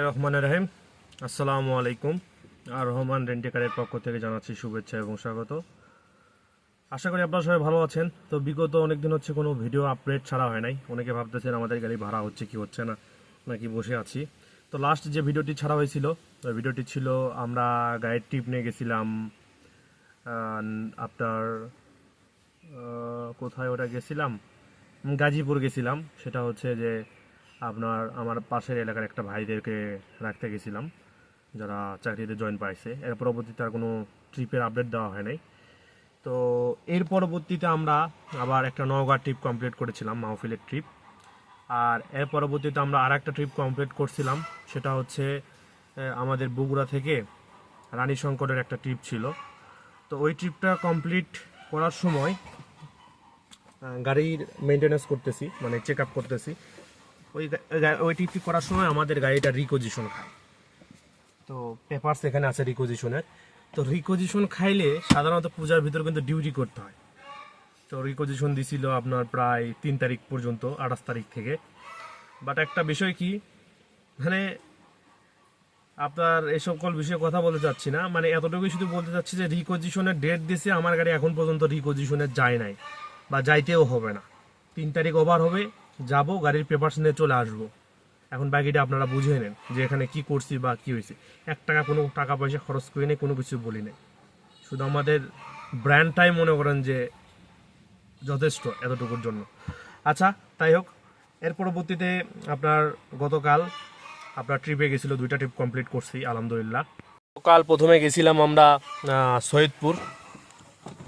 রহমানের রহিম। আসসালামু আলাইকুম। আর রহমান রেন্টেকারের পক্ষ থেকে জানাচ্ছি শুভেচ্ছা এবং স্বাগত। আশা করি আপনারা সবাই ভালো আছেন। তো বিগত অনেক দিন হচ্ছে কোনো ভিডিও আপডেট ছাড়া হয় নাই। অনেকে ভাবতেছেন আমাদের গাড়ি ভাড়া হচ্ছে কি হচ্ছে না, নাকি বসে আছি। তো লাস্ট যে ভিডিওটি ছাড়া হয়েছিল, ওই ভিডিওটি ছিল আমরা গাড়ির ট্রিপ নিয়ে গেছিলাম আপনার কোথায় ওটা গেছিলাম, গাজীপুর গেছিলাম। সেটা হচ্ছে যে আমার পাশের এলাকার একটা ভাইদেরকে রাখতে গেছিলাম, যারা চাকরিতে জয়েন পাইছে। এর পরবর্তীতে আর কোনো ট্রিপের আপডেট দেওয়া হয় নাই। তো এর পরবর্তীতে আমরা আবার একটা নওগাঁ ট্রিপ কমপ্লিট করেছিলাম, মাহফিলের ট্রিপ। আর এর পরবর্তীতে আমরা আর একটা ট্রিপ কমপ্লিট করছিলাম, সেটা হচ্ছে আমাদের বগুড়া থেকে রানী শঙ্করের একটা ট্রিপ ছিল। তো ওই ট্রিপটা কমপ্লিট করার সময় গাড়ির মেনটেন্যান্স করতেছি, মানে চেক আপ করতেছি। ওই ট্রিপটি করার সময় আমাদের গাড়িটা রিকোজিশন খায়। তো পেপারস এখানে আছে রিকোজিশনের। তো রিকোজিশন খাইলে সাধারণত পূজার ভিতর কিন্তু ডিউটি করতে হয়। তো রিকোজিশন দিছিল আপনার প্রায় 3 তারিখ পর্যন্ত, 28 তারিখ থেকে। বাট একটা বিষয় কি, মানে আপনার এই সকল বিষয়ে কথা বলতে চাচ্ছি না, মানে এতটুকুই শুধু বলতে চাচ্ছি যে রিকোজিশনের ডেট দিছে, আমার গাড়ি এখন পর্যন্ত রিকোজিশনের যায় নাই বা যাইতেও হবে না। 3 তারিখ ওভার হবে, যাব, গাড়ির পেপারস নিয়ে চলে আসবো। এখন বাকিটা আপনারা বুঝে নেন যে এখানে কি করছি বা কি হয়েছে। 1 টাকা কোনো টাকা পয়সা খরচ করে নেই, কোনো কিছু বলি নাই। শুধু আমাদের ব্র্যান্ডটাই মনে করেন যে যথেষ্ট এতটুকুর জন্য। আচ্ছা, তাই হোক। এর পরবর্তীতে আপনার গতকাল আপনার ট্রিপে গেছিল, 2টা ট্রিপ কমপ্লিট করছি আলহামদুলিল্লাহ। কাল প্রথমে গেছিলাম আমরা সৈয়দপুর।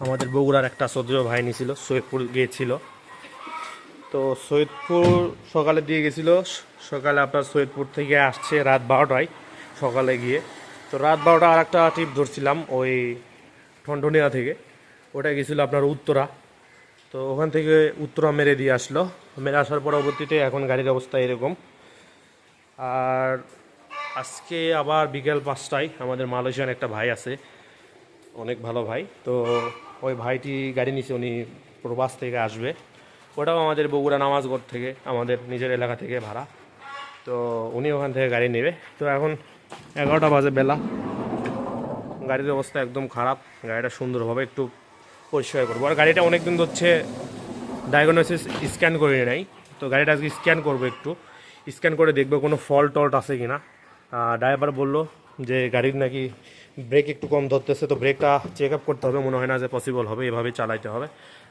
আমাদের বগুড়ার একটা শ্রদ্ধেয় ভাই নিয়েছিল, সৈয়দপুর গিয়েছিল। তো সৈয়দপুর সকালে দিয়ে গেছিল। সকালে আপনার সৈয়দপুর থেকে আসছে রাত 12টায় সকালে গিয়ে। তো রাত 12টা আর একটা ট্রিপ ধরছিলাম ওই ঠনঠনিয়া থেকে। ওটা গেছিলো আপনার উত্তরা। তো ওখান থেকে উত্তরা মেরে দিয়ে আসলো। মেরে আসার পরবর্তীতে এখন গাড়ির অবস্থা এরকম। আর আজকে আবার বিকেল 5টায় আমাদের মালয়েশিয়ান একটা ভাই আছে, অনেক ভালো ভাই। তো ওই ভাইটি গাড়ি নিছে, উনি প্রবাস থেকে আসবে। ওটাও আমাদের বগুড়া নামাজগড় থেকে, আমাদের নিজের এলাকা থেকে ভাড়া। তো উনি ওখান থেকে গাড়ি নেবে। তো এখন 11টা বাজে বেলা, গাড়ির অবস্থা একদম খারাপ। গাড়িটা সুন্দরভাবে একটু পরিষ্কার করবো। আর গাড়িটা অনেক দিন হচ্ছে ডায়াগনোসিস স্ক্যান করে নাই। তো গাড়িটা আজকে স্ক্যান করবো, একটু স্ক্যান করে দেখবো কোনো ফল্ট টল্ট আছে কি না। ড্রাইভার বললো যে গাড়ির নাকি ব্রেক একটু কম ধরতেছে, তো ব্রেকটা চেক আপ করতে হবে। মনে হয় না যে পসিবল হবে, এভাবে চালাইতে হবে।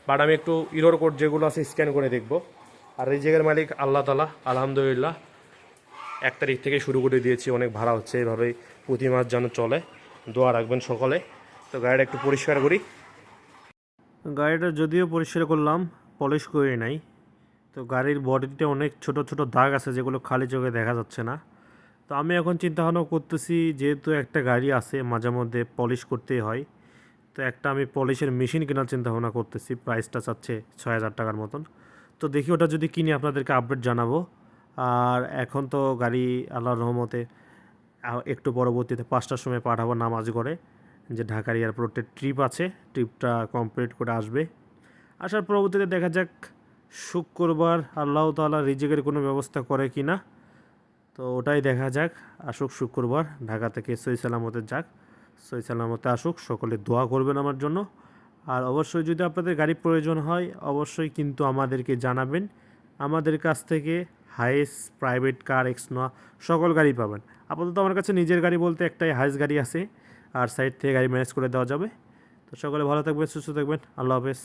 বাট আমি একটু ইরোর কোড যেগুলো আছে স্ক্যান করে দেখবো। আর এই জায়গার মালিক আল্লাহ তালা, আলহামদুলিল্লাহ 1 তারিখ থেকে শুরু করে দিয়েছি, অনেক ভাড়া হচ্ছে। এভাবেই প্রতি মাস যেন চলে, দোয়া রাখবেন সকলে। তো গাড়িটা একটু পরিষ্কার করি। গাড়িটা যদিও পরিষ্কার করলাম, পলিশ করে নাই। তো গাড়ির বডিতে অনেক ছোট ছোট দাগ আছে, যেগুলো খালি চোখে দেখা যাচ্ছে না। তো আমি এখন চিন্তা ভাবনা করতেছি, যেহেতু একটা গাড়ি আছে মাঝে মধ্যে পলিশ করতেই হয়, তো একটা আমি পলিশের মেশিন কেনার চিন্তা ভাবনা করতেছি। প্রাইসটা চাচ্ছে 6,000 টাকার মতন। তো দেখি ওটা যদি কিনি আপনাদেরকে আপডেট জানাবো। আর এখন তো গাড়ি আল্লাহর রহমতে একটু পরবর্তীতে 5টার সময় পাঠাবো নামাজগড়ে, যে ঢাকার এয়ারপোর্টে ট্রিপ আছে। ট্রিপটা কমপ্লিট করে আসবে। আসার পরবর্তীতে দেখা যাক শুক্রবার আল্লাহ তাআলা রিজিকের কোনো ব্যবস্থা করে কি না। তো ওটাই দেখা যাক। আসুক শুক্রবার, ঢাকা থেকে সহি সালামতে যাক, সহি সালামতে আসুক। সকলে দোয়া করবেন আমার জন্য। আর অবশ্যই যদি আপনাদের গাড়ি প্রয়োজন হয়, অবশ্যই কিন্তু আমাদেরকে জানাবেন। আমাদের কাছ থেকে হাইস, প্রাইভেট কার, এক্সনোয়া সকল গাড়ি পাবেন। আপাতত আমার কাছে নিজের গাড়ি বলতে একটাই হাইস গাড়ি আছে, আর সাইড থেকে গাড়ি ম্যানেজ করে দেওয়া যাবে। তো সকলে ভালো থাকবেন, সুস্থ থাকবেন। আল্লাহ হাফেজ।